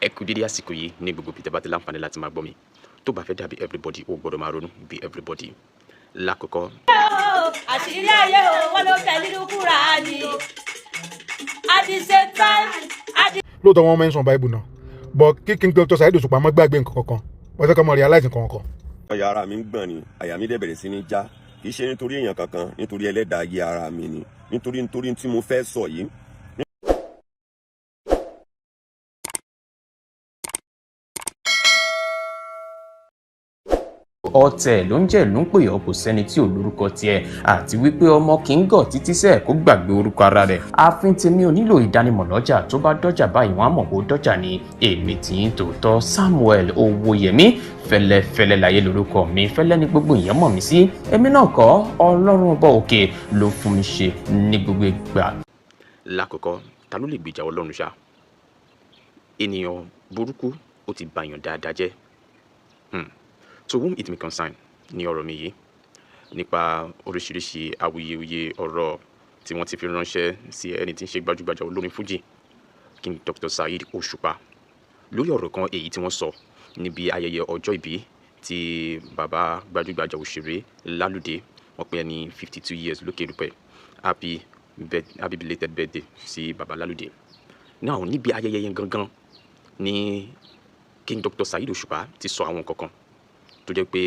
ẹ kú dédé àsìkò yìí ní gbogbo bí tẹ́ bá ti láǹfààní láti máa gbọ́ mi tó bá fẹ́ dàbí everybody ó gbọ́dọ̀ máa ronú bí everybody lákòókò. àṣírí ayé o wọn ló fẹ́ nínú Kùránì at the same time. lóòótọ́ wọn mẹ́sàn-án báìbù náà but kí King Dr. Saheed Òṣùpá má gbàgbé nǹkan kankan wọ́n fẹ́ kọ́ mọ realize nǹkan kan. ọyà ara mi ń gbọ̀n ni àyà mi dẹ̀ bẹ̀rẹ̀ sí ní já kì í ṣe nítorí èèyàn kankan nítorí ẹlẹ́dàá ayé ara mi ni nítorí tí mo fẹ́ sọ yìí. ọ̀tẹ̀ ló ń jẹ́ ló ń pè ọ́ kò sẹ́ni tí ò lórúkọ tiẹ̀ àti wípé ọmọ kì í gọ̀ títí sẹ́ẹ̀ kó gbàgbé orúkọ ara rẹ̀. ààfin tèmi ò nílò ìdánimọ̀ lọ́jà tó bá dọ́jà báyìí wọ́n á mọ̀ kó dọ́jà ni èmi tí ń tòótọ́ Samuel Owóyẹmí fẹ́lẹ́fẹ́lẹ́ láyé lórúkọ mi fẹ́lẹ́ ní gbogbo èèyàn mọ̀ mí sí èmi náà kọ́ Ọlọ́run ọba òkè ló fún mi ṣe ní gbogbo ìgbà. lákòókò ta ló lè gbèjà Ọlọ́run ṣá ènìyàn burúkú ó ti bàyàn dáadáa jẹ́. To whom it may concern ní ọ̀rọ̀ mi yìí nípa oríṣiríṣi awuyewuye ọ̀rọ̀ tí wọ́n ti fi ránṣẹ́ sí ẹni tí ń ṣe gbajúgbajà olórin fújì King Dr. Saheed Òṣùpá lórí ọ̀rọ̀ kan èyí tí wọ́n sọ níbi ayẹyẹ ọjọ́ ìbí tí bàbá gbajúgbajà òṣèré Lálùdé wọ́n pé ẹni 52 years lókè rúpẹ́ happy belated birthday sí bàbá Lálùdé. Now níbi ayẹyẹ yẹn gangan ni King Dr. Saheed Òṣùpá ti sọ àwọn kankan tó jẹ́ pé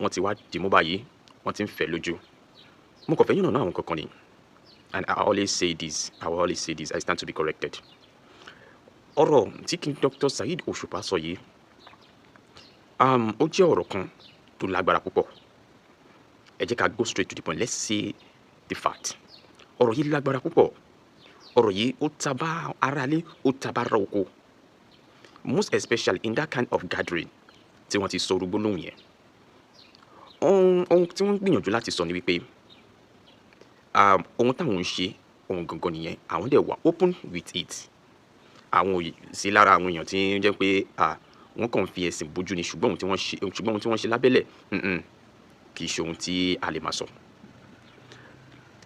wọ́n ti wá dìmú báyìí wọ́n ti ń fẹ́ lójú. mo kàn fẹ́ yànnà náà àwọn kankan ni and I will always say this I stand to be corrected. ọ̀rọ̀ tí King Dr. Saheed Òṣùpá sọ yìí ó jẹ́ ọ̀rọ̀ kan tó lágbára púpọ̀. ẹ jẹ́ ká go straight to the point, let's say the fact. ọ̀rọ̀ yìí lágbára púpọ̀, ọ̀rọ̀ yìí ó ta bá aráalé ó ta bá ara oko, most especially in that kind of gathering tí wọ́n ti sọ orúgbó lóhùn yẹn. ohun tí wọ́n ń gbìyànjú láti sọ ni wípé ohun táwọn ń ṣe ohun gangan nìyẹn, àwọn dẹ̀ wà open with it. àwọn ò sí lára àwọn èèyàn tí ń jẹ́ pé wọ́n kàn fi ẹ̀sìn bójú ni ṣùgbọ́n ohun tí wọ́n ṣe lábẹ́lẹ̀ kì í ṣe ohun tí a lè máa sọ.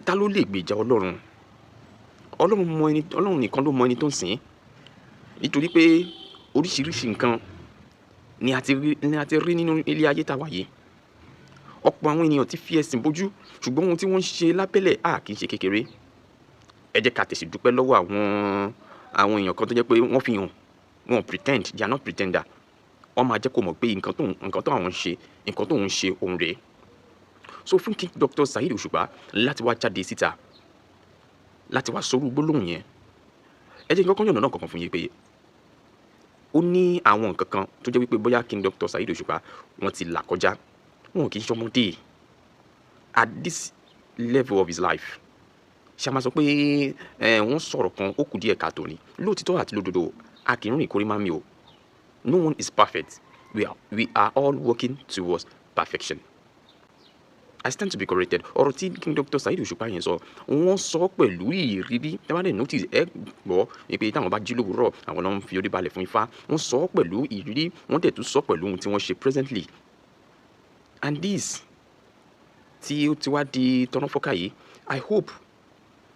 ta ló lè gbèjà Ọlọ́run? Ọlọ́run nìkan ló mọ ẹni tó ń sìn, nítorí pé oríṣiríṣi nǹkan ni a ti rí nínú ilé ayé tá a wà yìí. ọ̀pọ̀ àwọn ènìyàn ti fi ẹ̀sìn bójú ṣùgbọ́n ohun tí wọ́n ń ṣe lábẹ́lẹ̀ kì í ṣe kékeré. ẹ jẹ́ ká tẹ̀sí dúpẹ́ lọ́wọ́ àwọn èèyàn kan tó jẹ́ pé wọ́n fi hàn, wọ́n pretend, they are not pretender. wọ́n máa jẹ́ kó mọ̀ pé nǹkan tó àwọn ń ṣe, nǹkan tó ń ṣe òun rèé. so fún King Dr. Saheed Òṣùpá láti wá jáde síta láti wá sọrú gbólóhùn yẹn, ẹ jẹ́ kọ́kọ́ yànnà náà kankan fún yín pé ó ní àwọn nǹkan kan tó jẹ́ wípé bóyá King Dr. Saheed Òṣùpá wọ́n ti là kọjá, wọn kì í ṣọmọdé at this level of his life. ṣé a máa sọ pé wọ́n sọ̀rọ̀ kan ó kù díẹ̀ káàtó ni? lóòtítọ́ àti lódodo a kì í rìn ìkórè máa mi o. No one is perfect. We are all working towards perfection. I stand to be corrected. ọ̀rọ̀ tí King Dr. Saheed Òṣùpá yẹn sọ, wọ́n sọ pẹ̀lú ìrírí. ẹ bá dẹ̀ notice ẹ gbọ́ pé táwọn bá jí lówùúrọ̀ àwọn náà ń fi orí balẹ̀ fún Ifá. wọ́n sọ pẹ̀lú ìrírí, wọ́n dẹ̀ tún sọ pẹ̀lú ohun tí wọ́n ṣe presently. and this tí ó ti wá di tọ́nàfọ́ká yìí, I hope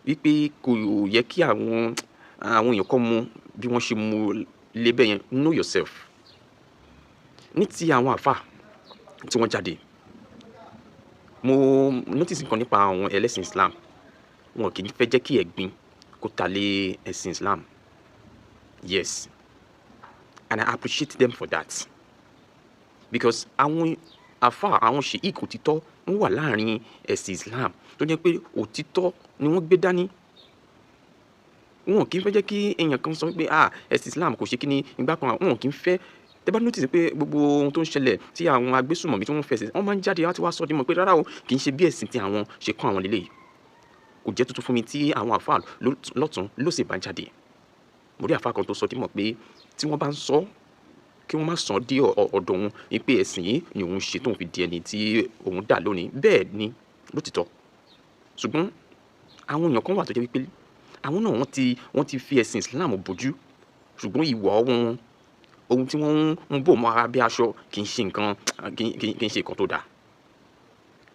wípé kò yẹ kí àwọn èèyàn kan mú bí wọ́n ṣe mú lébẹ̀ yẹn. Know yourself. ní ti àwọn àfà tí wọ́n jáde, mo notice nǹkan nípa àwọn ẹlẹ́sìn Islam, wọn kì í fẹ́ jẹ́ kí ẹ̀gbin kó ta lé ẹ̀sìn Islam. Yes, and I appreciate them for that, because àwọn àfà, àwọn sheikh òtítọ́ wọ́n wà láàrin ẹ̀sìn Islam tó jẹ́ pé òtítọ́ ni wọ́n gbé dání. wọn kì í fẹ́ jẹ́ kí èèyàn kan sọ pé ẹ̀sìn Islam kò ṣe kí ni ìgbà kan, wọn kì í fẹ́. tẹ́ bá notice pé gbogbo ohun tó ń ṣẹlẹ̀ tí àwọn agbésùmọ̀mí tí wọ́n fẹsẹ̀, wọ́n máa ń jáde láti wá sọ di mọ̀ pé rárá o, kì í ṣe bí ẹ̀sìn tí àwọn ṣe kọ́ àwọn lélẹ́yìí. kò jẹ́ tuntun fún mi tí àwọn àfáà lọ́tún lósì bá ń jáde. mo rí àfáà kan tó sọ di mọ̀ pé tí wọ́n bá ń sọ kí wọ́n má sọ dé ọ̀dọ̀ òun pé ẹ̀sìn yìí ni òun ṣe tóun fi di ẹni tí òun dà lónìí. bẹ́ẹ̀ ni lótìtọ́, ṣùgbọ́n àwọn èèyàn kan wà tó jẹ́ wípé àwọn náà wọ́n ti fi ẹ̀sìn Islam bójú, ṣùgbọ́n ìwà wọn, ohun tí wọ́n ń bò mọ́ ara bí aṣọ kì í ṣe nǹkan tó dáa.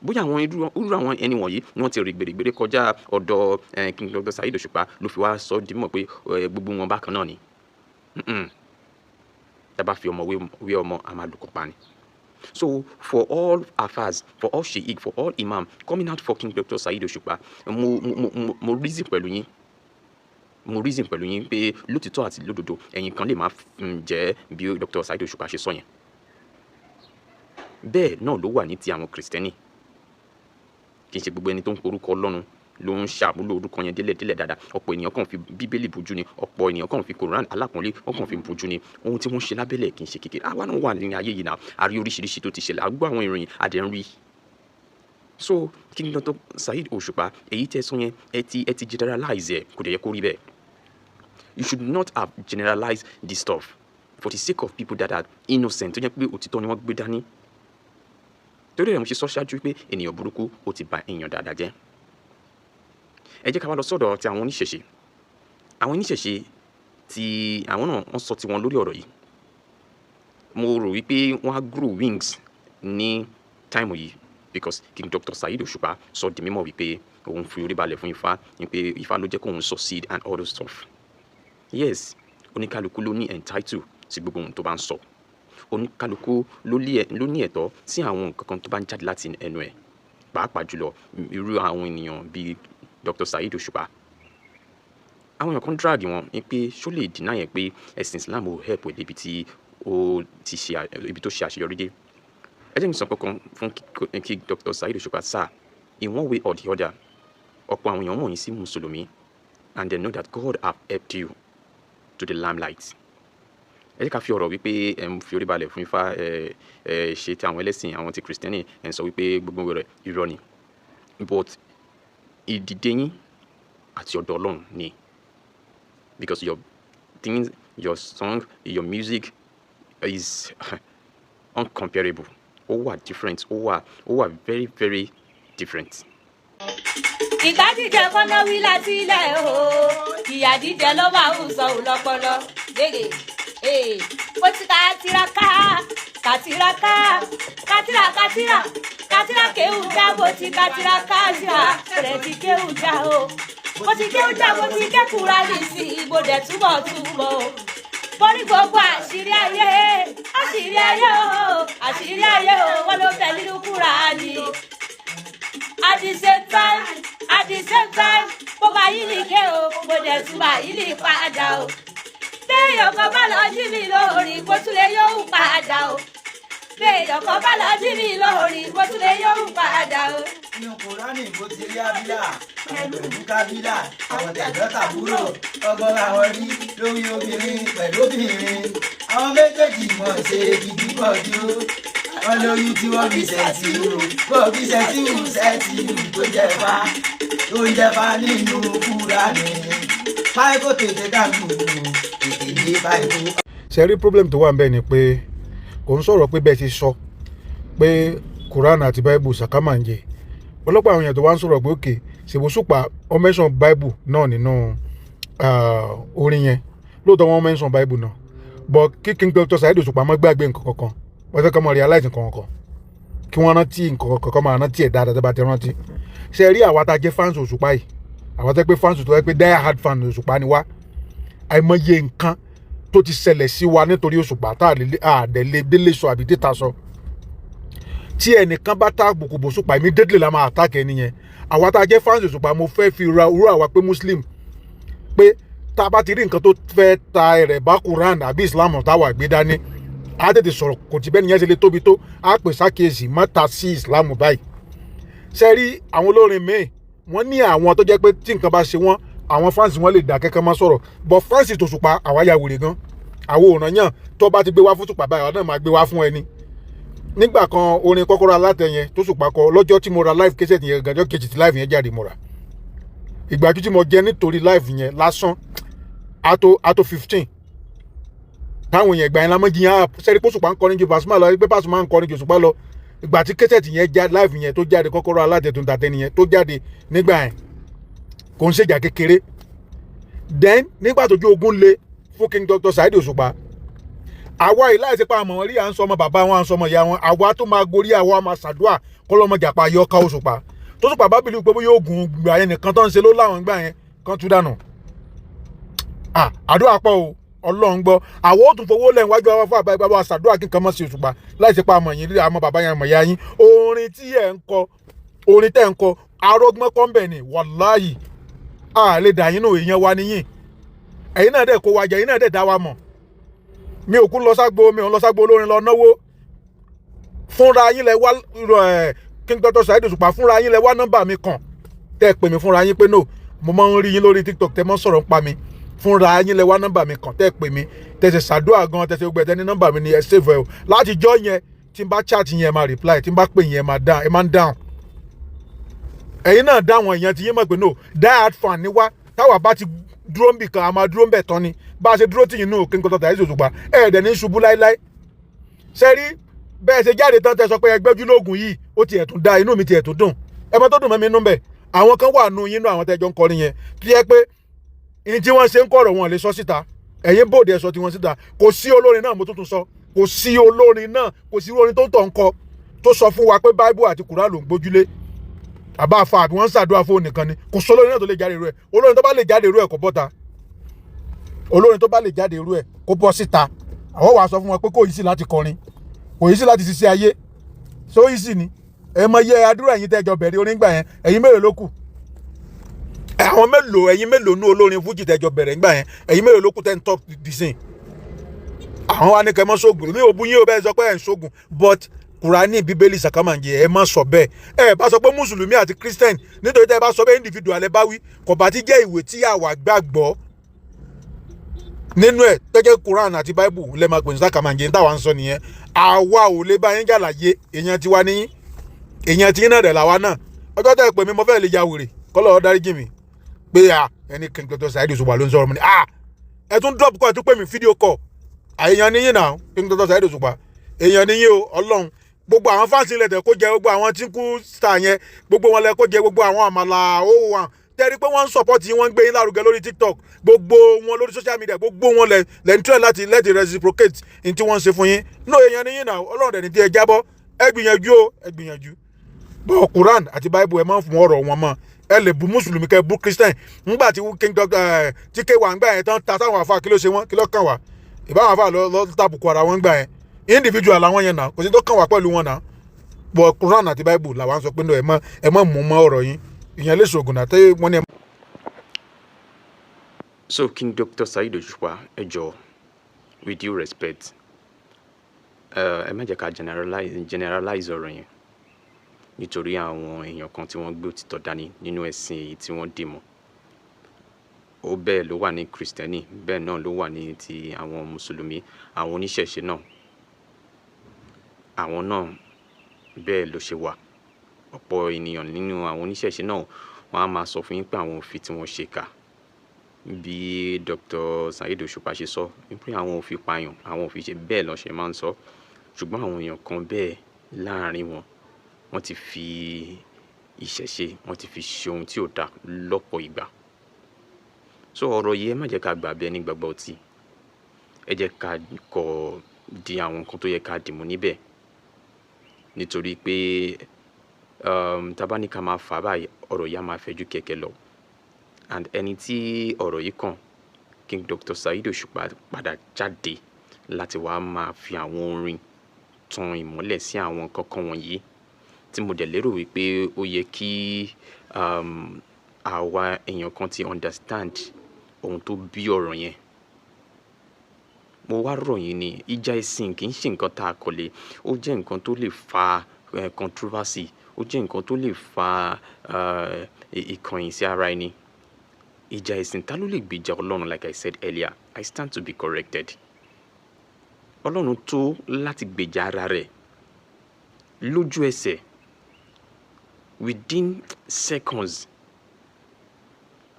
bóyá àwọn irú àwọn ẹni wọ̀nyí wọ́n ti rí gbèrègbèrè kọjá ọ̀dọ̀ King Dr. Saheed Òṣùpá ló fi wá sọ di mọ̀ pé gbogbo wọn bákan náà ni. tá bá fi ọmọ wé ọmọ a máa lù kọ́ pa ni. So for all afas, for all sheikh, for all imam coming out for King Dr. Saheed Osupa, mo reason pẹ̀lú yín. Mo reason pẹ̀lú yín pé lótìtọ́ àti lódodo ẹ̀yin kan lè máa jẹ́ bí Dr. Saheed Osupa ṣe sọ yẹn. Bẹ́ẹ̀ náà ló wà ní ti àwọn Kristẹni. Kì í ṣe gbogbo ẹni tó ń porúkọ Ọlọ́run ló ń ṣàmúlò orúkọ yẹn délẹ̀délẹ̀ dáadáa. Ọ̀pọ̀ ènìyàn kàn fi bíbélì bojú ni, ọ̀pọ̀ ènìyàn kàn fi Quran alápọ̀nlé wọ́n kàn fi bojú ni. Ohun tí wọ́n ṣe lábẹ́lẹ̀ kì í ṣe kékeré. Àwa náà wà ní ayé yìí náà, a rí oríṣiríṣi tó ti ṣẹlẹ̀, a gbọ́ àwọn ìròyìn adẹ̀ ń rí. So King Dr. Saheed Osupa èyí tẹ́ sọ yẹn ẹ ti generalize ẹ̀ kò dẹ̀ yẹ kó rí bẹ́ẹ̀. You should not have generalized this stuff for the sake of people that are innocent tó jẹ́ pé òtítọ́ ni wọ́n gbé dání. Torí rẹ̀ mo ṣe sọ ṣáájú pé ènìyàn burúkú ó ti ba èèyàn dáadáa jẹ́. Ẹ jẹ́ ká wá lọ sọ́dọ̀ ti àwọn oníṣẹ̀ṣe. Àwọn oníṣẹ̀ṣe tí àwọn náà wọ́n sọ tiwọn lórí ọ̀rọ̀ yìí. Mo rò wípé wọ́n á grow wings ní time yìí because King Dr. Saheed Osupa sọ di mímọ̀ wípé òun fi orí balẹ̀ fún Ifá wípé Ifá ló jẹ́ kóun succeed and all those stuff. Yes, oníkálukú ló ní entitled sí gbogbo ohun tó bá ń sọ. Oníkálukú ló ní ẹ̀tọ́ sí àwọn nǹkan kan tó bá ń jáde láti ẹnu ẹ̀. Pàápàá jùlọ irú àwọn ènìyàn bíi Dr. Saheed Osupa. Àwọn èèyàn kan drag wọn ní pé ṣó lè deny ẹ̀ pé ẹ̀sìn Islam ò help ẹ̀ débi tó ṣe àṣeyọrí dé. Ẹ jẹ́ mi sọ kankan fún kí Dr. Saheed Osupa sir, in one way or the other, ọ̀pọ̀ àwọn èèyàn wọ̀nyí sí Mùsùlùmí and they know that God have helped you to the limelight. Ẹ jẹ́ ká fi ọ̀rọ̀ wípé ẹ̀ ń fi orí balẹ̀ fún Ifá ṣe ti àwọn ẹlẹ́sìn àwọn ti Kristẹni ẹ̀ ń sọ wípé gbogbo rẹ̀ irọ́ ni. But ìdìde yín àti ọ̀dọ̀ Ọlọ́run ni. Because your things, your song, your music is uncomparable. Ó wà different, ó wà very very different. Ìgbà jíjẹ kọ́nà wí láti ilẹ̀ o, ìyà jíjẹ ló máa ń sọ òun lọ́pọlọ. Mo ti kátìrà kéwù já, mo ti kátìrà síra, rẹ̀ ti kéwù já o. Mo ti kéwù já, mo ti kékùrà ní sí ìbò dẹ̀ túbọ̀. Mo ní gbogbo àṣírí ayé o, wọ́n ló fẹ́ nínú Kùránì. At the same time, mo máa yí ní ké o, mo dẹ̀ tún máa yí ní padà o. Béèyàn kan bá lọ jí mi lórí, mo tún lè yóò padà o. Béèyàn kan bá lọ jí mi lórí, mo tún lè yóò padà o. Inú Kùránì mo ti rí Ábílà, pẹ̀lú Kábílà, àwọn tẹ̀gbọ́n tàbúrò, ọgbọ́n àwọn rí lórí obìnrin pẹ̀lú obìnrin. Àwọn méjèèjì mọ̀ ṣe gidi pọ̀ jù. Wọ́n lóyún tí wọ́n fi ṣẹ̀tì rù, kó fi ṣẹ̀tì rù tó jẹ̀fà nínú Kùránì. Báyìí tètè dàgbù, tètè yé báyìí. Ṣé rí problem tó wà ń bẹ̀ ni pé kò ń sọ̀rọ̀ pé bẹ́ẹ̀ ti sọ pé Quran àti Bible sàkámà ń jẹ. Ọlọ́pàá àwọn èèyàn tó wá ń sọ̀rọ̀ pé òkè ṣèbò Òṣùpá wọ́n mention Bible náà nínú orin yẹn. Lóòótọ́ wọ́n mention Bible náà. But kí King Dr. Saheed Osupa má gbàgbé nǹkan kankan. Wọ́n fẹ́ kọ́ mọ realize nǹkan kankan. Kí wọ́n rántí nǹkan kankan máa rántí ẹ̀ dáadáa bá ti rántí. Ṣé rí àwa tá a jẹ́ fans Òṣùpá yìí? Àwa tẹ́ pé fans tó yẹ pé die hard fan Òṣùpá ni wá. Àìmọye nǹkan tó ti ṣẹlẹ̀ sí wa nítorí Òṣùpá tá a lè délé sọ àbí déta sọ. Tí ẹnìkan bá tá àbùkù bò Òṣùpá immediately la máa attack ẹni yẹn. Àwa tá a jẹ́ fans Òṣùpá mo fẹ́ fi ra orú àwa pé Muslim pé tá a bá ti rí nǹkan tó fẹ́ ta ẹ̀rẹ̀ bá Quran àbí Islam táwa gbé dání á tètè sọ̀rọ̀ kò tí bẹ́ẹ̀ nìyẹn ṣe lè tóbi tó á pè sákèésì má ta sí Islam báyìí. Ṣé rí àwọn olórin míì wọ́n ní àwọn tó jẹ́ pé tí nǹkan bá ṣe wọ́n àwọn fans wọn lè dá kẹ́kẹ́ má sọ̀rọ̀ but fans t'Òṣùpá àwa ya wèrè gan. Àwọn òràn yàn tó bá ti gbé wá fún Òṣùpá báyìí àwọn náà máa gbé wá fún ẹni. Nígbà kan orin Kọ́kọ́rọ́ Alátẹ yẹn t'Òṣùpá kọ lọ́jọ́ tí mo ra live cassette yẹn gàjọ́ kejì tí live yẹn jáde mo rà. Ìgbàjú tí mo jẹ nítorí live yẹn lásán ato 15 táwọn èèyàn ìgbà yẹn la mọ́ jiyàn sẹ́rí pé Òṣùpá ń kọrin ju Pasuma lọ pé Pasuma ń kọrin ju Òṣùpá lọ. Ìgbà tí cassette yẹn já live yẹn tó jáde Kọ́kọ́rọ́ Alátẹ tó ń tàtẹ́ nìyẹn tó jáde nígbà yẹn kò ń ṣèjà kékeré. Then nígbà tójú ogun le fún King Dr. Saheed Osupa àwa yìí láì sí pa àmọ́ rí à ń sọ ọmọ bàbá wọn à ń sọ ọmọ ìyá wọn àwa tó máa gorí àwa máa ṣàdúà kọ́lọ́mọ jàpá yọká Òṣùpá tó Òṣùpá bá bìlú pé bó yóò gùn gbà yẹn nìkan tó ń ṣe ló láwọn gbà yẹn kan tú dànù. Àdúrà pọ̀ o Ọlọ́run gbọ́ àwọn ò tún fowó lẹ́yìn wájú àwọn fún àbábá ṣàdúrà kí nǹkan mọ̀ sí Òṣùpá láì ṣe pa àmọ̀ yín rí àmọ́ bàbá yẹn àmọ̀ ìyá yín orin tí ẹ̀ ń kọ orin tẹ́ ń kọ arógbọ́n kọ́ńbẹ̀ ni wàláhì a lè dà yín nù èèyàn wa níyìn ẹ̀yin náà dẹ̀ kó wa jẹ ẹ̀yin náà dẹ̀ dá wa mọ̀ mi ò kú lọ ságbo mi ò lọ ságbo olórin lọ náwó fúnra yín lẹ wá King Dr. Saheed Òṣùpá fúnra yín lẹ wá nọ́mbà mi kàn tẹ́ pè mí fúnra yín pé no mo máa ń rí yín lórí TikTok tẹ́ mọ́ sọ̀rọ̀ ń pa mi fúnra yín lẹ wá nọ́mbà mi kàn tẹ́ pè mí tẹ̀sẹ̀ ṣàdúrà gan tẹ̀sẹ̀ gbẹ̀tẹ̀ ní nọ́mbà mi ni ẹ save ẹ o láti jọ́ yẹn tí n bá chat yẹn ẹ máa reply tí n bá pè yẹn ẹ máa ń down ẹ̀yin náà dáwọn èèyàn tí yín mọ̀ pé no die hard fan ni wá táwa bá ti dúró ń bì kan a máa dúró ń bẹ̀ tán ni bá a ṣe dúró tì yín nù King Dr. Saheed Òṣùpá ẹ̀ẹ́dẹ̀ ní ṣubú láíláí ṣe rí bẹ́ẹ̀ ṣe jáde tán tẹ́ sọ pé ẹgbẹ́jú lóògùn yìí ó tiẹ̀ tún da inú mi tiẹ̀ tún dùn ẹ mọ tó dùn mọ́ mi nú bẹ̀ àwọn kan wà nù yín nù àwọn tẹ́jọ́ ń kọrin yẹn tó yẹ pé ní tí wọ́n ṣe ń kọ̀rọ̀ wọn lè sọ síta ẹ̀yin bòde ẹ̀ sọ tí wọ́n síta kò sí olórin náà mo tún sọ kò sí olórin náà kò sí olórin tó ń tọ̀ ń kọ tó sọ fún wa pé Bible àti Quran ló ń gbójúlé àbá àfa àbí wọ́n ń ṣàdúrà fóun nìkan ni kò sọ olórin náà tó lè jáde irú ẹ̀ olórin tó bá lè jáde irú ẹ̀ kò bọ́ta olórin tó bá lè jáde irú ẹ̀ kó bọ́ síta àwọn wàá sọ fún wọn pé kò yí sí láti kọrin kò yí sí láti ṣiṣẹ́ ayé so yí sí ni ẹ mọ iye àdúrà ẹ̀yin tẹ́jọ bẹ̀rẹ̀ orin gbà yẹn ẹ̀yin mélòó ló kù àwọn mélòó ẹ̀yin mélòó nú olórin fújì tẹ́jọ bẹ̀rẹ̀ gbà yẹn ẹ̀yin mélòó ló kù tẹ́ ń top disin àwọn wa ní kẹ́ mọ́ sóògùn mi ò bú yín o bẹ́ẹ̀ sọ pé ẹ̀ ń sóògùn but Kùránì Bíbélì sàkámàǹjẹ ẹ má sọ bẹ́ẹ̀ ẹ bá sọ pé mùsùlùmí àti Christian nítorí tẹ́ ẹ bá sọ pé individual ẹ bá wí kò bá ti jẹ́ ìwé tí àwa gbàgbọ́ nínú ẹ̀ tẹ́jẹ́ Quran àti Bible lẹ́ máa pè ní sàkámàǹjẹ táwa ń sọ nìyẹn àwa ò lè bá yín jàlàyé èèyàn tiwa níyìn èèyàn tí náà rẹ̀ làwa náà ọjọ́ tẹ́ ẹ pè mí mo fẹ́ lè ya wèrè kọ́lọ́ dáríjì mi pé ẹni King Dr. Saheed Òṣùpá ló ń sọ̀rọ̀ mi ni ẹ tún drop call ẹ tún pè mí fídíò call èèyàn níyìn náà King Dr. Saheed Òṣùpá èèyàn níyìn o Ọlọ́run gbogbo àwọn fáǹsì ilẹ̀ tẹ̀ kó jẹ gbogbo àwọn tí ń kú star yẹn gbogbo wọn lẹ kó jẹ gbogbo àwọn àmàlà owó wọn tẹ́rí pé wọ́n ń support yín wọ́n ń gbé yín lárugẹ lórí TikTok gbogbo wọn lórí social media gbogbo wọn lẹ ń try láti let reciprocate in tí wọ́n ń ṣe fún yín no èèyàn ní yín náà Ọlọ́run dẹ̀ ní tí ẹ jábọ́ ẹ gbìyànjú o ẹ gbìyànjú bọ́ Quran àti Bible ẹ máa ń fún ọ̀rọ̀ wọn mọ́ ẹ lè bu mùsùlùmí kẹ bu Christian ńgbà tí King Dr. tí kéwà ń gbà yẹn tán ta sáwọn àfa kí ló ṣe wọn kí ló kàn wá ìbáwọn àfa lọ tàbùkù ara wọn gbà yẹn individual làwọn yẹn náà kò sí tó kàn wá pẹ̀lú wọn náà bọ́ Quran àti Bible làwọn sọ pé ẹ má mú mọ́ ọ̀rọ̀ yín ìyẹn lè ṣògùn náà tẹ́ wọ́n ní. So King Dr. Saheed Òṣùpá ẹ jọ̀ọ́ with due respect ẹ má jẹ́ ká generalize ọ̀rọ̀ yẹn nítorí àwọn èèyàn kan tí wọ́n gbé òtítọ́ dání nínú ẹ̀sìn èyí tí wọ́n dì mọ́ ó bẹ́ẹ̀ ló wà ní Kristẹni bẹ́ẹ̀ náà ló wà ní ti àwọn mùsùlùmí àwọn oníṣẹ̀ṣe náà àwọn náà bẹ́ẹ̀ ló ṣe wà ọ̀pọ̀ ènìyàn nínú àwọn oníṣẹ̀ṣe náà wọ́n á máa sọ fún yín pé àwọn òfin tí wọ́n ṣe kà bí Dr. Saheed Òṣùpá ṣe sọ wípé àwọn òfin pààyàn àwọn òfin ṣe bẹ́ẹ̀ lọ́ ṣe máa ń sọ ṣùgbọ́n àwọn èèyàn kan bẹ́ẹ̀ láàrin wọn wọ́n ti fi ìṣẹ̀ṣe wọ́n ti fi ṣe ohun tí ò dáa lọ́pọ̀ ìgbà so ọ̀rọ̀ yìí ẹ má jẹ́ ká gbà bẹ́ẹ̀ ní gbàgbọ́ ọtí ẹ jẹ́ ká kọ́ di àwọn nǹkan tó yẹ ká dìmú níbẹ̀ nítorí pé tábà ní ká máa fà báyìí ọ̀rọ̀ yìí á máa fẹ̀jú kẹ̀kẹ́ lọ and ẹni tí ọ̀rọ̀ yìí kàn King Dr. Saheed Òṣùpá padà jáde láti wá máa fi àwọn orin tan ìmọ́lẹ̀ sí àwọn kankan wọ̀nyí tí mo dẹ̀ lérò wípé ó yẹ kí àwa èèyàn kan ti understand ohun tó bí ọ̀rọ̀ yẹn mo wá rọ̀ yín ní ìjà ẹ̀sìn kì í ṣe nǹkan tá a kò lè ó jẹ́ nǹkan tó lè fa controversy ó jẹ́ nǹkan tó lè fa ìkànnì sí ara ẹni ìjà ẹ̀sìn ta ló lè gbèjà Ọlọ́run like I said earlier I stand to be corrected Ọlọ́run tó láti gbèjà ara rẹ̀ lójú ẹsẹ̀ within seconds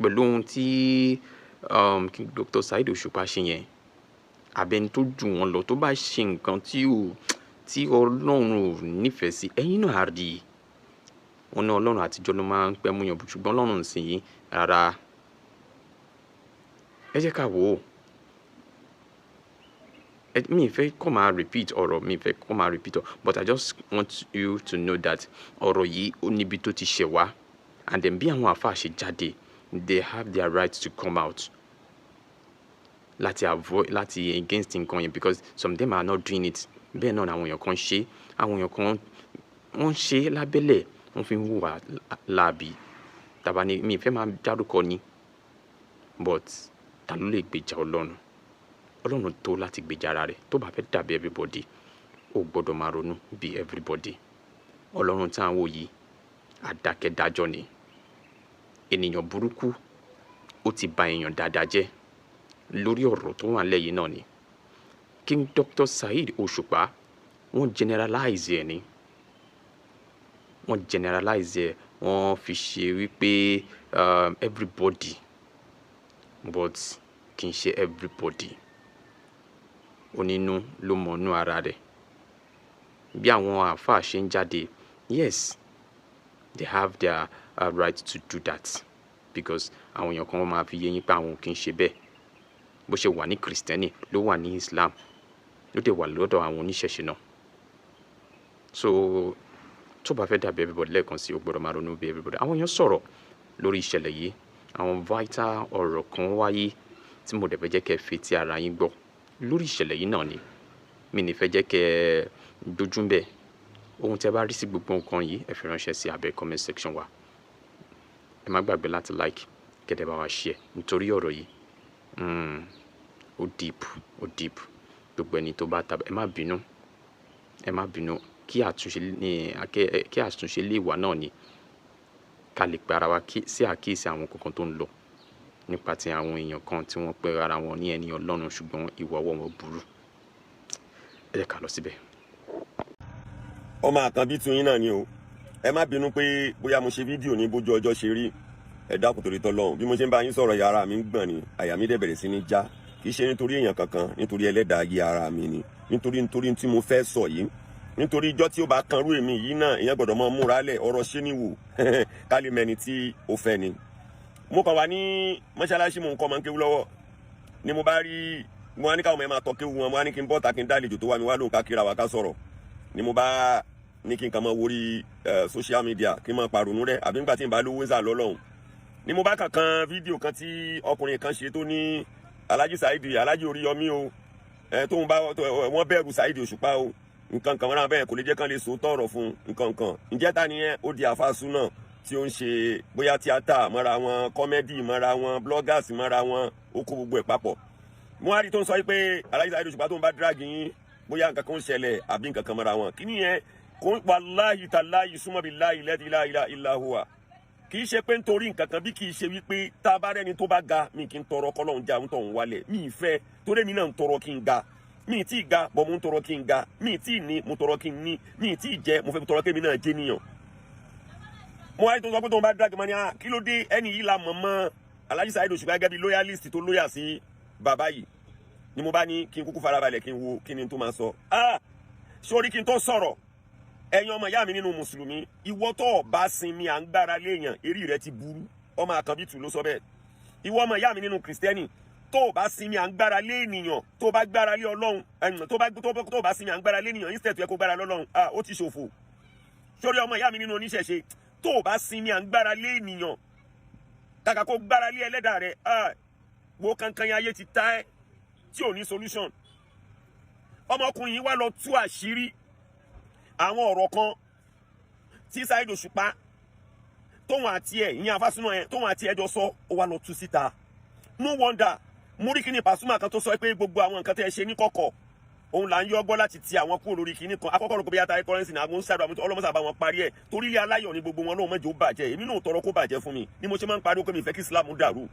pẹ̀lú ohun tí King Dr. Saheed Òṣùpá ṣe yẹn abẹni tó jù wọ́n lọ tó bá ṣe nǹkan tí Ọlọ́run ò nífẹ̀ẹ́ sí ẹ̀yin náà á rí i wọn ní Ọlọ́run àtijọ́ ló máa ń pẹ́ mú yàn bù ṣùgbọ́n Ọlọ́run sì yín rárá ẹ jẹ́ ká wò ó mi fẹ́ kọ́ máa repeat ọ̀rọ̀ mi fẹ́ kọ́ máa repeat ọ̀rọ̀ but I just want you to know that ọ̀rọ̀ yìí ó níbi tó ti ṣẹ̀ wá and then bí àwọn àfáà ṣe jáde they have their right to come out láti avoid láti against nǹkan yẹn because some of them are not doing it bẹ́ẹ̀ náà àwọn èèyàn kan ṣe àwọn èèyàn kan wọ́n ṣe lábẹ́lẹ̀ wọ́n fi ń hùwà láabi tàbá ni mi fẹ́ máa dárúkọ ni but ta ló lè gbèjà ọlọ́run tó láti gbèjà ara rẹ̀ tó bá fẹ́ dàbí everybody ó gbọ́dọ̀ máa ronú bí everybody ọlọ́run tí à ń wò yìí àdákẹ́dájọ́ ni ènìyàn burúkú ó ti bà èèyàn dáadáa jẹ́ lórí ọ̀rọ̀ tó wà lẹ́yìn náà ni King Dr. Saheed Òṣùpá wọ́n generalize ẹ̀ ni wọ́n fi ṣe wípé everybody but kì í ṣe everybody onínú ló mọ̀nú ara rẹ̀ bí àwọn àáfàá ṣe ń jáde yes they have their right to do that because àwọn èèyàn kan máa fi yé yín pé àwọn kì í ṣe bẹ́ẹ̀ bó ṣe wà ní Kristẹni ló wà ní Islam ló dẹ̀ wà lọ́dọ̀ àwọn oníṣẹ̀ṣe náà so tó bá fẹ́ dàbí everybody lẹ́ẹ̀kan sí o gbọ́dọ̀ máa ronú bí everybody àwọn èèyàn sọ̀rọ̀ lórí ìṣẹ̀lẹ̀ yìí àwọn vital ọ̀rọ̀ kan wáyé tí mo dẹ̀ fẹ́ jẹ́ kẹ́ fi ti ara yín gbọ́ lórí ìṣẹ̀lẹ̀ yìí náà ni mi ní fẹ́ jẹ́ kẹ́ dojú ń bẹ̀ ohun tí ẹ bá rí sí gbogbo nǹkan yìí ẹ fi ránṣẹ́ sí abẹ́ comment section wa ẹ má gbàgbé láti like kẹ́dẹ̀ bá wa share nítorí ọ̀rọ̀ yìí ó deep gbogbo ẹni tó bá tàbí ẹ má bínú kí àtúnṣe lè wà náà ni ká lè pe ara wa sí àkíyèsí àwọn kankan tó ń lọ nípa ti àwọn èèyàn kan tí wọ́n pe ara wọn ní ẹni Ọlọ́run ṣùgbọ́n ìwà ọwọ́ wọn burú ẹ jẹ́ ká lọ síbẹ̀. ọmọ àkànbí tún yín náà ni o ẹ má bínú pé bóyá mo ṣe fídíò ní bójú ọjọ́ ṣe rí ẹ dákun torí tọ́lọ́run bí mo ṣe ń bá yín sọ̀rọ̀ yàrá mi ń gbọ̀n ni àyà mi dẹ̀ bẹ̀rẹ̀ sí ní já kì í ṣe nítorí èèyàn kankan nítorí ẹlẹ́dàá ayé ara mi ni nítorí tí mo fẹ́ sọ yìí nítorí ijọ́ tí ó bá kanrú èmi yìí náà ìyẹn gbọ́dọ̀ mọ́ múra lẹ̀ ọ̀rọ̀ ṣé ní wò ká lè mẹ́ni tí ó fẹ́ ni. mo kàn wá ní mọ́ṣáláṣí mo ń kọ́ máa ń kéwú lọ́wọ́ ni mo bá rí mo wá ní káwọn ẹ̀ máa tọ́ kéwú wọn mo wá ní kí n bọ́ta kí n dálejò tó wá mi wá lóun ká kíra wa ká sọ̀rọ̀ ni mo bá ní kí n kàn máa wórí social media kí n máa pàrònú rẹ̀ àbí nígbà tí n bá lówó ń sà lọ́lọ́hùn ni mo bá kankan fídíò kan tí ọkùnrin kan ṣe tó ní Alhaji Saheed Alhaji Oríyọmí o tóun bá wọ́n bẹ̀rù Saheed Òṣùpá o nǹkan kan wọn bẹ́ẹ̀ kò lè jẹ́ kán lè sòótọ́ ọ̀rọ̀ fún nǹkan kan ǹjẹ́ ta ni ẹ ó di àfàsù náà tí ó ń ṣe bóyá tíátà mọ́ra wọn kọ́mẹ́dì mọ́ra wọn bloggers mọ́ra wọn ó kó gbogbo ẹ̀ papọ̀ mo wá rí tó ń sọ pé Alhaji Saheed Òṣùpá tó ń bá drag yín bóyá nǹkan kan ń ṣẹlẹ̀ àbí nǹkan kan mọ́ra wọn kí nìyẹn kò ń wallahi tallahi summa billahi la ilaha illa huwa kì í ṣe pé nítorí nǹkan kan bí kì í ṣe wípé tá a bá rẹ́ni tó bá ga mi kì í tọrọ kọ́lọ́hún já ń tọ̀ ń wálẹ̀ mi ì fẹ́ torí mi náà ń tọrọ kí n ga mi tí ga bọ̀ mo ń tọrọ kí n ga mi tí ní mo tọrọ kí n ní mi tí jẹ mo fẹ́ tọrọ kémi náà jẹ́ níyàn. mo wáyé tó sọ pé tó ń bá drag mọ́ ni kí ló dé ẹni yìí la mọ̀ mọ́ Alhaji Saheed Òṣùpá gẹ́gẹ́ bí loyalist tó lóyà sí bàbá yìí ni mo bá ní kí n kúkú farabalẹ̀ kí n wo kí ni tó máa sọ. sórí kí n tó sọ̀rọ̀ ẹ̀yin ọmọ ìyá mi nínú mùsùlùmí ìwọ tó bá sinmi à ń gbára léèyàn eré rẹ ti burú ọmọ Àkànbítù ló sọ bẹ́ẹ̀ ìwọ ọmọ ìyá mi nínú kìrìsìtẹ́nì tó bá sinmi à ń gbára lé ènìyàn tó bá gbára lé Ọlọ́run tó bá sinmi à ń gbára lé ènìyàn instead tó yẹ kó gbára lọ́lọ́run ó ti ṣòfò sórí ọmọ ìyá mi nínú oníṣẹ̀ṣe tó bá sinmi à ń gbára lé ènìyàn kàkà kó gbára lé ẹlẹ́dàá rẹ̀ wo kankan ayé ti ta ẹ́ tí ò ní solution ọmọkùnrin yìí wá lọ tú àṣírí àwọn ọ̀rọ̀ kan tí Saheed Òṣùpá tóun àti ẹ̀ ìyẹn Afásúná ẹ̀ tóun àti ẹ̀ jọ sọ ó wá lọ tú síta no wonder mo rí kíní Pasuma kan tó sọ pé gbogbo àwọn nǹkan tẹ́ ẹ ṣe ní kọ̀kọ̀ òun là ń yọ ọgbọ́n láti ti àwọn kúrò lórí kíní kan akọ́kọ́ rò pé bí ata currency ní àwọn ṣàdùn àmútọ́ ọlọ́mọṣà bá wọn parí ẹ̀ torí ilé aláyọ̀ ní gbogbo wọn lóun mẹ́jọ bàjẹ́ èmi náà tọrọ kó bàjẹ́ fún mi ni mo ṣe máa ń pariwo pé mi fẹ́ kí Islam dàrú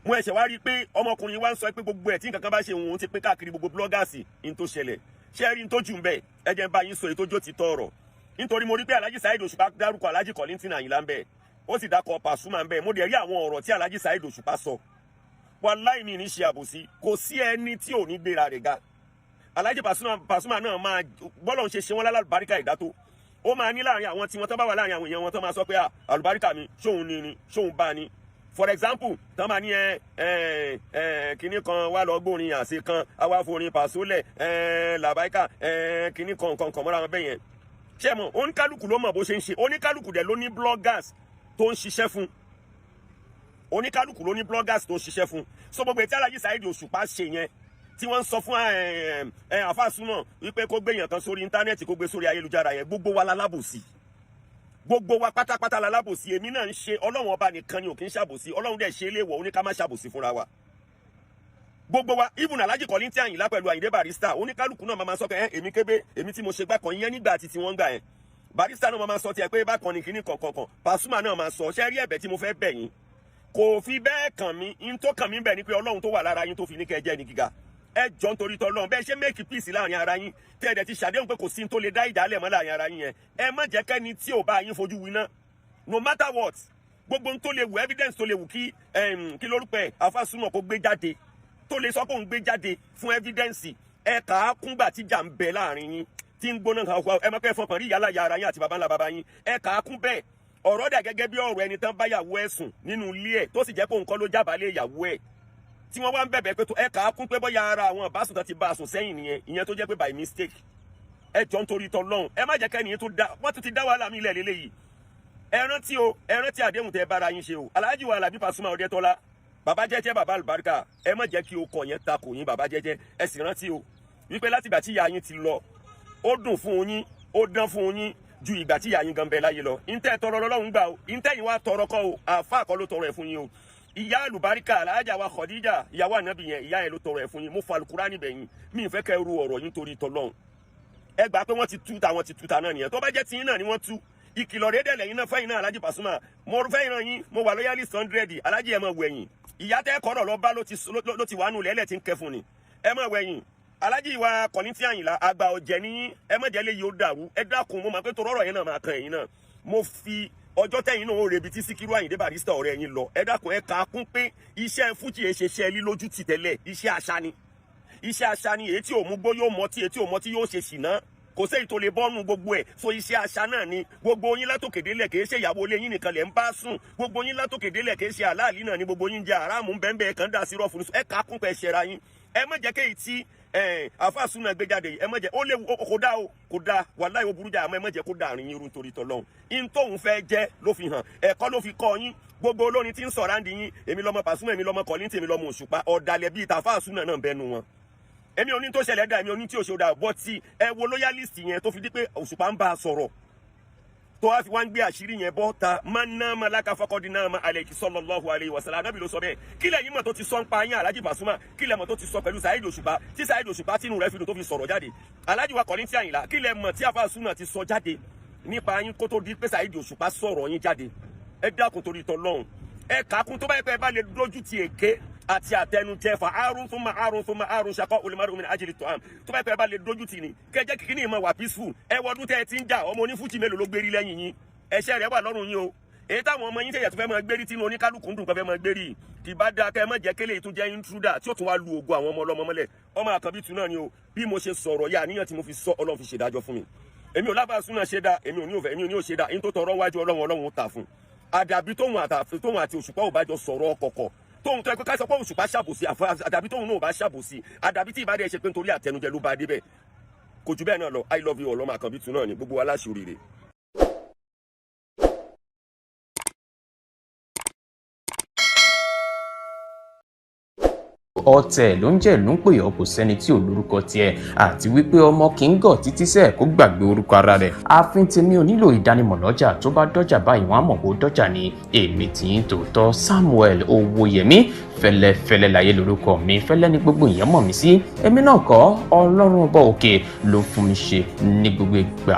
mo ẹ̀ṣẹ̀ wá rí i pé ọmọkùnrin wa ń sọ pé gbogbo ẹ̀ tí nǹkan kan bá ṣe òun ti pé káàkiri gbogbo bloggers in tó ṣẹlẹ̀ ṣé rí n tó jù ń bẹ̀ ẹ jẹ́ n bá yín sọ èyí tó jó ti tọrọ nítorí mo rí pé Alhaji Saheed Òṣùpá dárúkọ Alhaji Kollington Àyìnlá ń bẹ̀ ó sì dákọ̀ Pasuma ń bẹ̀ mo dẹ̀ rí àwọn ọ̀rọ̀ tí Alhaji Saheed Òṣùpá sọ wàláì mi ní ṣe àbòsí kò sí ẹni tí ò ní gbéra rẹ̀ ga Alhaji Pasuma náà máa bọ́lọ̀ ń ṣe wọn lálùbáríkà ìdátó ó máa ní láàrin àwọn tí wọ́n tán bá wà láàrin àwọn èèyàn wọn tán máa sọ pé àlùbáríkà mi ṣóun ni ṣóun bá ni for example tán máa ní kinní kan wá lọ gbórin àṣẹ kan àwa forin pàṣólẹ̀ làbáíkà kinní kan mọ́ra wọn bẹ́yẹn ṣé mọ̀ oníkálukú ló mọ̀ bó ṣe ń ṣe oníkálukú dẹ̀ ló ní bloggers tó ń ṣiṣẹ́ fún oníkálukú ló ní bloggers tó ń ṣiṣẹ́ fún so gbogbo ètí Alhaji Saheed Òṣùpá ṣe yẹn tí wọ́n ń sọ fún àfàsúnà wípé kó gbé èèyàn kan sórí íńtánẹ́ẹ̀tì kó gbé sórí ayélujára yẹn gbogbo wa lálábòsí gbogbo wa pátápátá lálábòsí èmi náà ń ṣe Ọlọ́run ọba nìkan ni ò kí ń ṣàbòsí Ọlọ́run dẹ̀ ṣe é léèwọ̀ ó ní ká má ṣàbòsí fúnra wa gbogbo wa even Alhaji Kollington Ayinla pẹ̀lú Ayinde Barrister oníkálukú náà máa sọ pé èmi kébé èmi tí mo ṣe gbá kan yẹn nígbà àti tí wọ́n gbà yẹn Barrister náà máa sọ tiẹ̀ pé bákan ní kíní kankan Pasuma náà máa sọ ṣẹ́ rí ẹ̀bẹ̀ tí mo fẹ́ bẹ̀ yín kò fi bẹ́ẹ̀ kàn mí in tó kàn mí bẹ̀ ni pé Ọlọ́run tó wà lára yín tó fi ní kẹ́ jẹ́ ní gíga ẹ jọ nítorí tọ́lọ́run bẹ́ẹ̀ ṣe make peace láàrin ara yín tẹ́ ẹ̀dẹ̀ ti ṣàdéhùn pé kò sí tó lè dá ìjà lẹ̀ mọ́ láàrin ara yín yẹn ẹ má jẹ́ kẹ́ni tí ò bá yín fojú winá no matter what gbogbo tó lè wù evidence tó lè wù kí lórúkọ ẹ̀ àfàsúnà kó gbé jáde tó lè sọ pé òun gbé jáde fún evidence ẹ kà á kúngbà tíjà ń bẹ láàrin yín tí ń gbóná kan ẹ má pẹ́ fọkàn rí ìyálà yàrá yín àti baba ńlá baba yín ẹ kà á kún bẹ́ẹ̀ ọ̀rọ̀ dà gẹ́gẹ́ bí ọ̀rọ̀ ẹni tán bá yàwó ẹ̀ sùn nínú ilé ẹ̀ tó sì jẹ́ pé òun kọ́ ló jábàálẹ̀ ìyàwó ẹ̀ tí wọ́n wá ń bẹ̀bẹ̀ pé tó ẹ kà á kún pé bóyá ara àwọn àbásùn tán ti bá a sùn sẹ́yìn nìyẹn ìyẹn tó jẹ́ pé by mistake ẹ jọ nítorí tọlọ́run ẹ má jẹ́ kẹ́ni yẹn tó dá wọ́n tún ti dá wàhálà mi lẹ̀ lélẹ́yìí ẹ rántí àdéhùn tẹ bára yín ṣe o Alhaji wa Alabi Pasuma Ọdẹ́tọ́lá bàbá jẹ́jẹ́ bàbá àlùbáríkà ẹ má jẹ́ kí o kọ̀ yẹn takò yín bàbá jẹ́jẹ́ ẹ sì rántí o wípé láti ìgbà tí ìyá yín ti lọ ó dùn fún yín ó dán fún yín ju ìgbà tí ìyá yín gan bẹ láyé lọ ìntẹ́ tọrọ lọ́lọ́run gbà o ìntẹ́ yìí wá tọrọ kọ́ o àfa kọ́ ló tọrọ ẹ̀ fún yín o ìyá àlùbáríkà Alhaja wa Khadija ìyàwó ànábì yẹn ìyá ẹ̀ ló tọrọ ẹ̀ fún yín mo fa Al-Qur'ani bẹ̀ yín mi ì fẹ́ kẹ́ ru ọ̀rọ̀ yín torí tọlọ́run ẹ gbà pé wọ́n ti túta náà nìyẹn tó bá jẹ́ tiyín náà ni wọ́n tú ìkìlọ̀ rẹ̀ dẹ̀ lẹ́yìn náà fẹ́yìn náà Alhaji Pasuma mo fẹ́ ìran yín mo wà loyalist 100 Alhaji ẹ̀ mọ̀ wẹ̀yìn ìyá tẹ́ kọ́rọ̀ lọ bá ló ti wà nù lẹ́lẹ̀ tí ń kẹ́ fún ni ẹ mọ̀ wẹ̀yìn Alhaji wa Kollington Ayinla àgbà ọ̀jẹ̀ ní ẹ mọ̀ jẹ́lé yìí ó dàrú ẹ dákun mo máa pé torọ́rọ̀ yẹn náà máa kan ẹ̀yìn náà mo fi ọjọ́ tẹ̀yìn náà ó rebi tí Síkírù Àyìndé Barrister ọ̀rẹ́ yín lọ ẹ dákun ẹ kà á kún pé iṣẹ́ fújì ẹ ṣe ṣẹ́ lílójú ti tẹ́lẹ̀ iṣẹ́ àṣà ni èyí tí ò mú gbó yóò mọtí èyí tí ò mọtí yóò ṣe ṣìná kò sẹ́yìn tó lè bọ́nu gbogbo ẹ̀ so iṣẹ́ àṣà náà ni gbogbo yín látòkèdélẹ̀ kìí ṣe ìyàwó ilé yín nìkan lẹ̀ ń bá sùn gbogbo yín látòkèdélẹ̀ kìí ṣe àláàlí náà ni gbogbo yín jẹ àràmù bẹ́ẹ̀ kan dà sí rọ́ọ̀fù ẹ kà á kún pẹ̀ ṣẹra yín ẹ má jẹ́ kéyìí tí àfàsúnà gbé jáde ẹ má jẹ́ ó léwu kò dá wàláhì ó burú jà àmọ́ ẹ má jẹ́ kó dàrin yín rú nítorí tọ́lọ́hún in tóun fẹ́ jẹ́ ló fi hàn ẹ̀kọ́ ló fi kọ́ yín gbogbo olórin tí ń sọ̀rọ̀ àǹdí yín èmi lọ́mọ Pasuma èmi lọ́mọ Kollington èmi lọ́mọ Òṣùpá ọ̀dàlẹ̀ bíi tàfàsúnà náà bẹ́nu wọn èmi ò ní tó ṣẹlẹ̀ dá èmi ò ní tí ò ṣe ò dá bọ́ tí ẹ wo loyalist yẹn tó fi di pé Òṣùpá ń bá a sọ̀rọ̀ tó wá fi wá ń gbé àṣírí yẹn bọ́ ta man nama laka faqad nama alayhi sallallahu alayhi wa sallam Ànábì ló sọ bẹ́ẹ̀ kílẹ̀ yìí mọ̀ tó ti sọ ń pa yín Alhaji Pasuma kílẹ̀ mọ̀ tó ti sọ pẹ̀lú Saheed Òṣùpá tí Saheed Òṣùpá tínú rẹ̀ fi dùn tó fi sọ̀rọ̀ jáde Alhaji wa Kollington Ayinla kílẹ̀ mọ̀ tí àfàsúnà ti sọ jáde nípa yín kó tó di pé Saheed Òṣùpá sọ̀rọ̀ yín jáde ẹ dákun torí tọlọ́hun ẹ kàkún tó bá yẹ pé ẹ bá lè lójú ti èké àti àtẹnujẹ fa arun thumma arun ṣakọ olùmọdún mi ní ajili tó am tó bá yẹ pé ẹ bá lè dojú tì ní kẹjẹ kìkì ní ìmọ̀ wà peaceful ẹ wọdún tẹ ẹ ti ń jà ọmọ onífújì mélòó ló gbérí lẹ́yìn yín ẹ̀ṣẹ̀ rẹ̀ wà lọ́rùn yín o èyí táwọn ọmọ yín tẹ̀yẹ̀ tó fẹ́ máa gbérí tí oníkálukú ń dùn kan fẹ́ máa gbérí kì bá dáa kẹ́ ẹ má jẹ́ kélé tó jẹ́ intruder tí ó tún wá lu ògo àwọn ọmọ ọlọ́mọ mọ́lẹ̀ ọmọ Àkànbí tún náà ni o bí mo ṣe sọ̀rọ̀ yá àníyàn tí mo fi sọ Ọlọ́run fi ṣèdájọ́ fún mi èmi ò lábàásúnà ṣe dá èmi ò ní ò ṣe dá in tó tọrọ wájú Ọlọ́run ó tà fún àdàbí tóun àti Òṣùpá ò bá jọ sọ̀rọ̀ ọkọ̀ọ̀kọ̀ tóun tó ẹ pé ká sọ pé Òṣùpá ṣàbòsí àdàbí tóun náà ò bá ṣàbòsí àdàbí tí ìbádẹ́ ṣe pé nítorí àtẹnujẹ ló bá dé bẹ́ẹ̀ kò jù bẹ́ẹ̀ náà lọ I love you ọlọ́mọ Àkànbí tún náà ni gbogbo aláṣẹ oríire. ọ̀tẹ̀ ló ń jẹ́ ìlú ń pè ọ́ kò sẹ́ni tí ò lórúkọ tiẹ̀ àti wípé ọmọ kì í gọ̀ títí sẹ́ẹ̀ kó gbàgbé orúkọ ara rẹ̀ ààfin tèmi ò nílò ìdánimọ̀ lọ́jà tó bá dọ́jà báyìí wọ́n á mọ̀ kó dọ́jà ni èmi tì í tòótọ́ Samuel Owóyẹmí fẹ́lẹ́fẹ́lẹ́ láyé lórúkọ mi fẹ́lẹ́ ní gbogbo ìyẹn mọ̀ mí sí èmi náà kọ́ Ọlọ́run ọba òkè ló fún mi ṣe ní gbogbo ìgbà.